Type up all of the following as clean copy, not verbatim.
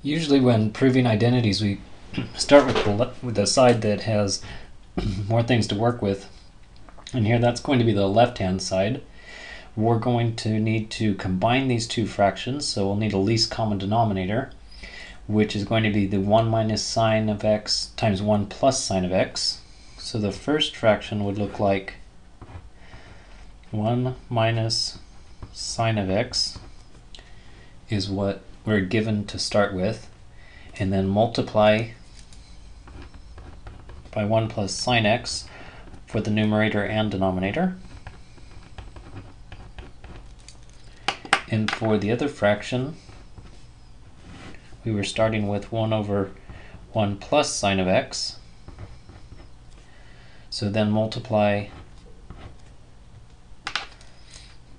Usually when proving identities, we start with the side that has more things to work with. And here that's going to be the left-hand side. We're going to need to combine these two fractions, so we'll need a least common denominator, which is going to be the 1 minus sine of x times 1 plus sine of x. So the first fraction would look like 1 minus sine of x is what we're given to start with, and then multiply by 1 plus sine x for the numerator and denominator. And for the other fraction, we were starting with 1 over 1 plus sine of x. So then multiply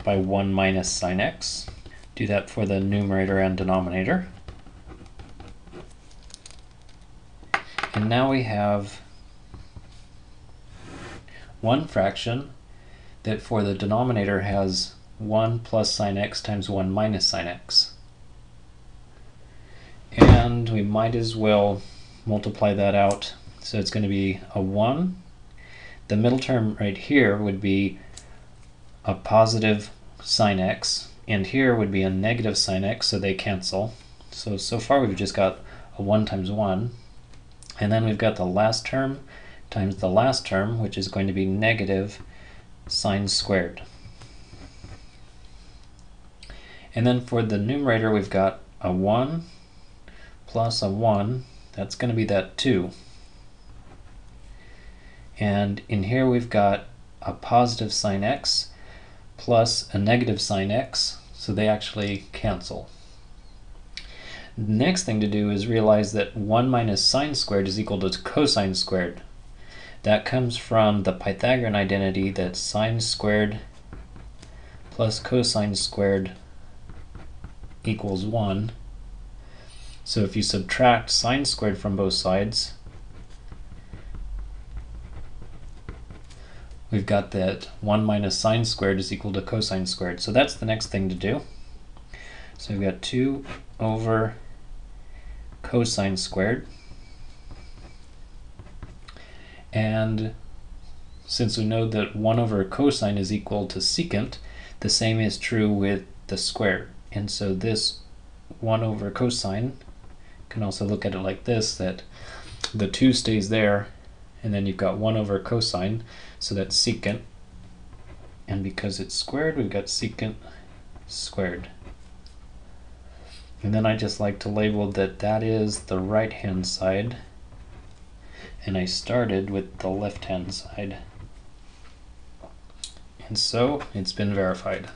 by 1 minus sine x. Do that for the numerator and denominator. And now we have one fraction that for the denominator has 1 plus sine x times 1 minus sine x. And we might as well multiply that out. So it's going to be a 1. The middle term right here would be a positive sine x, and here would be a negative sine x, so they cancel. So far we've just got a 1 times 1. And then we've got the last term times the last term, which is going to be negative sine squared. And then for the numerator, we've got a 1 plus a 1. That's going to be that 2. And in here we've got a positive sine x plus a negative sine x, so they actually cancel. The next thing to do is realize that 1 minus sine squared is equal to cosine squared. That comes from the Pythagorean identity that sine squared plus cosine squared equals 1. So if you subtract sine squared from both sides, we've got that 1 minus sine squared is equal to cosine squared. So that's the next thing to do. So we've got 2 over cosine squared. And since we know that 1 over cosine is equal to secant, the same is true with the square. And so this 1 over cosine, can also look at it like this, that the 2 stays there, and then you've got 1 over cosine, so that's secant. And because it's squared, we've got secant squared. And then I just like to label that that is the right-hand side, and I started with the left-hand side. And so it's been verified.